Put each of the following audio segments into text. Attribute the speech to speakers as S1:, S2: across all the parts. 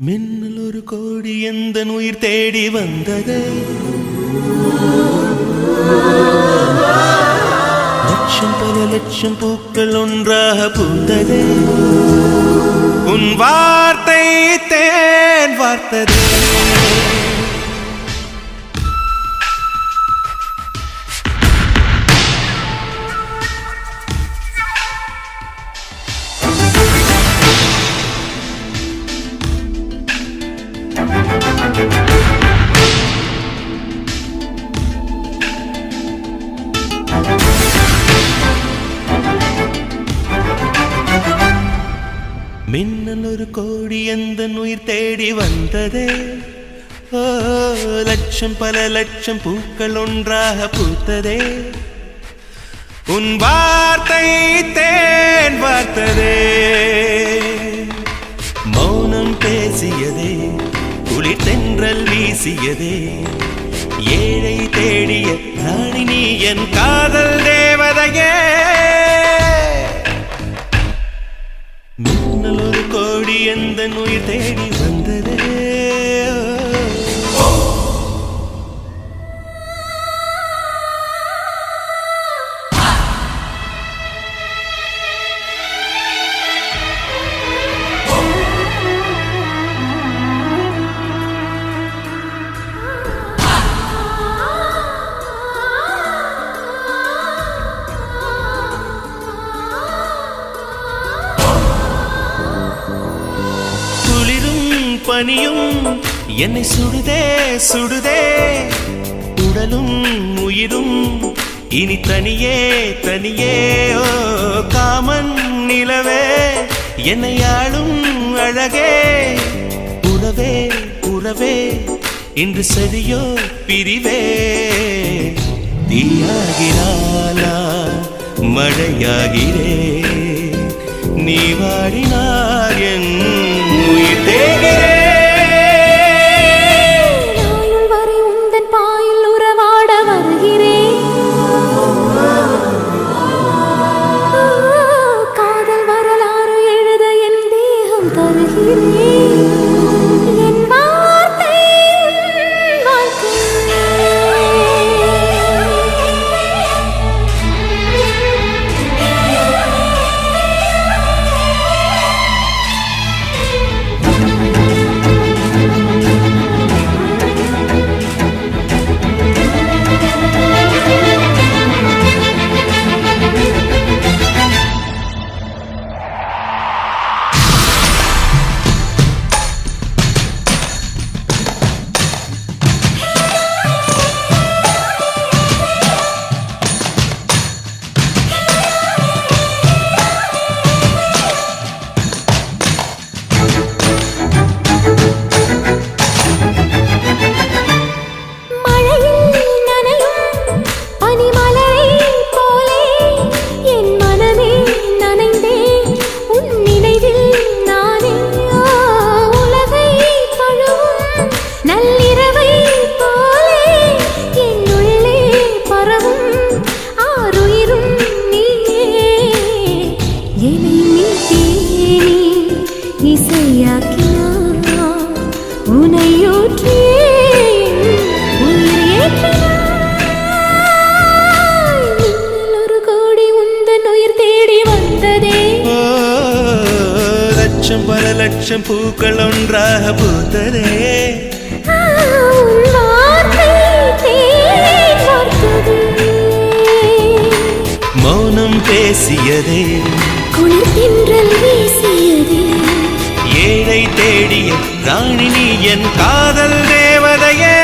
S1: மின்னல் ஒரு கோடி எந்த உயிர் தேடி வந்தது. லட்சம் பல லட்சம் பூக்கள் ஒன்றாக பூந்தது. உன் வார்த்தை தேன் வார்த்தது. மின்னல் ஒரு கோடி எந்த உயிர் தேடி வந்ததே. ஓ லட்சம் பல லட்சம் பூக்கள் ஒன்றாக பூத்ததே. உன் வார்த்தை தேன் வார்த்ததே. மௌனம் பேசியதே, குளிர் தென்றல் வீசியதே. ஏழை தேடிய ராணி நீ என் காதல் தேவதையே. மின்னல் ஒரு கோடி எந்த உயிர் தேடி வந்ததே. பனியும் என்னை சுடுதே சுடுதே. உடலும் உயிரும் இனி தனியே தனியே. ஓ காமன் நிலவே என்னை ஆளும் அழகே. உறவே உறவே இன்று சரியோ பிரிவே. தீயாகினாலா மழையாகிறே. நீ வாடினார் என் உயிர் தேகிறே. லட்சம் பல லட்சம் பூக்கள் ஒன்றாக பூத்ததே. மௌனம் பேசியதே,
S2: குளிர் தென்றல் வீசியதே.
S1: ஏழை தேடிய ராணி நீ என் காதல் தேவதையே.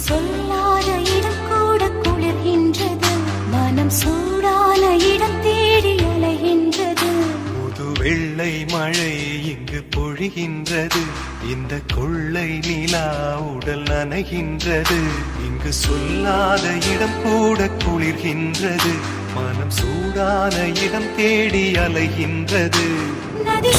S2: சொல்லாத இடம் கூட குளிர்கின்றது, மனம் சூடான இடம் தேடி அலைகின்றது.
S1: புது வெள்ளை மழை இங்கு பொழிகின்றது, இந்த கொள்ளை நிலா உடல் நனைகின்றது. இங்கு சொல்லாத இடம் கூட குளிர்கின்றது, மனம் சூடான இடம் தேடி அலைகின்றது.
S2: நதி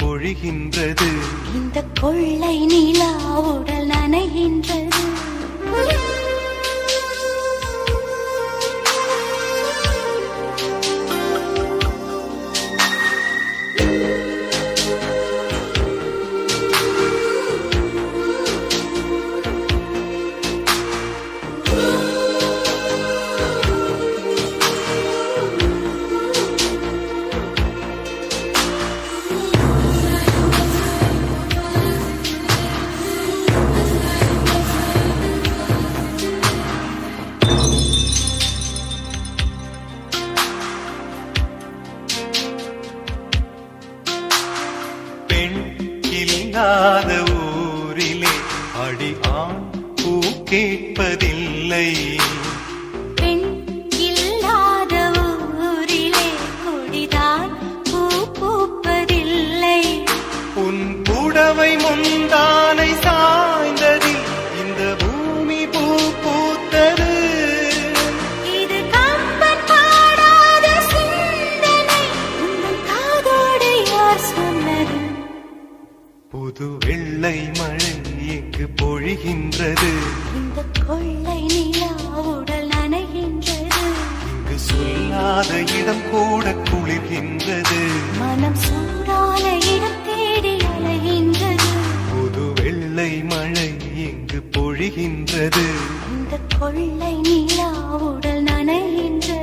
S1: பொழிகின்றது,
S2: இந்த கொள்ளை நிலா உடல் நனைகின்றது.
S1: இல்லாத ஊரிலே அடி ஆண் பூ கேட்பதில்லை,
S2: பெண் இல்லாத ஊரிலே கொடிதான் பூ பூப்பதில்லை.
S1: உன் புடவை முந்தானை சாய்ந்ததில் இந்த பூமி பூ பூத்தது.
S2: இது கம்பன் பாடாத சிந்தனை, உங்கள் காதோடு யார் சொன்னது?
S1: புது வெள்ளை மழை இங்கு பொழிகின்றது,
S2: இந்த கொள்ளை நிலா உடல் நனைகின்றது.
S1: இங்கு சொல்லாத இடம் கூட குளிர்கின்றது,
S2: மனம் சூடான இடம் தேடி அலைகின்றது.
S1: புது வெள்ளை மழை இங்கு பொழிகின்றது,
S2: இந்த கொள்ளை நிலா உடல் நனைகின்றது.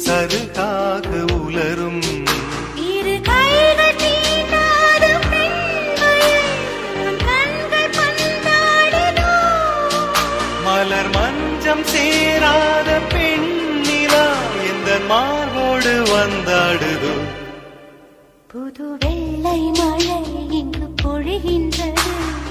S1: சருகாக உலரும்
S2: இரு கைகள் தீண்டாத பெண்மையை கண்கள் பந்தாடினோ.
S1: மலர் மஞ்சம் சேராத பெண்ணிலா எந்த மார்போடு வந்தாடுதோ.
S2: புது வெள்ளை மழை இங்கு பொழிகின்றது,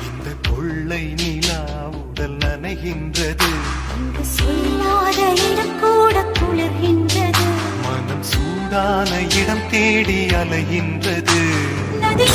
S1: இந்த கொள்ளை நிலா உடல் நனைகின்றது.
S2: இங்கு சொல்லாத இடம் கூட குளிர்கின்றது,
S1: மனம் சூடான இடம் தேடி அலைகின்றது.
S2: நதி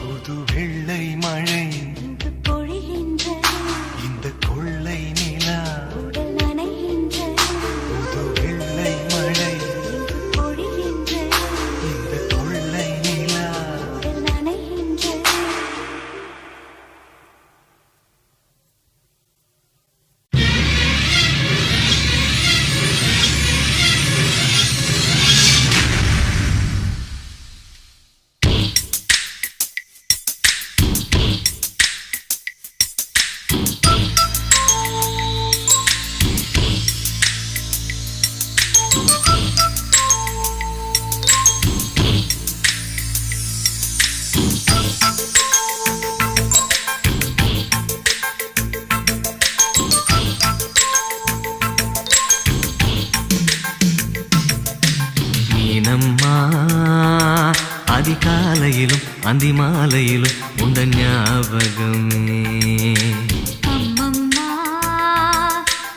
S1: புது வெள்ளை மழை
S2: இங்கு பொழிகின்றது,
S1: இந்த கொள்ளை நிலா
S2: உடல் நனைகின்றது.
S1: புது வெள்ளை மழை
S2: இங்கு பொழிகின்றது,
S1: இந்த கொள்ளை நிலா
S3: அதிகாலையிலும் அந்தி மாலையிலும் உண்ட ஞாபகமே.
S2: அம்மம்மா,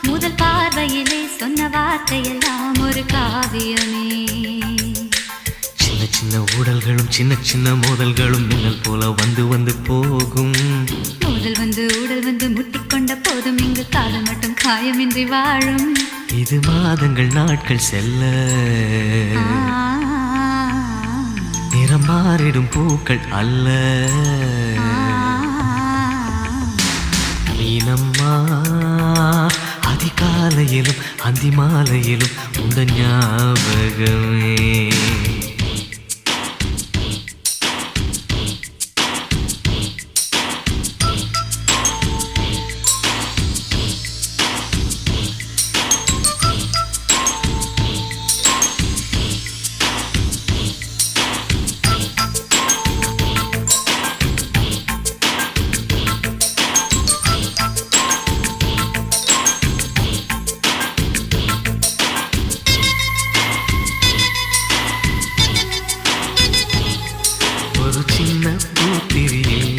S2: முதல் பார்வையிலே சொன்ன வார்த்தையெல்லாம் ஒரு காவியமே.
S3: சின்ன சின்ன ஊடல்களும் சின்ன சின்ன மோதல்களும் மின்னல் போல வந்து வந்து போகும்.
S2: மோதல் வந்து ஊடல் வந்து முட்டிக்கொண்ட போதும் இங்கு காதல் மட்டும் காயமின்றி வாழும்.
S3: இது மாதங்கள் நாட்கள் செல்ல நிறம் மாறிடும் பூக்கள் அல்ல. மீனம்மா, அதிகாலையிலும் அந்தி மாலையிலும் உந்த ஞாபகமே.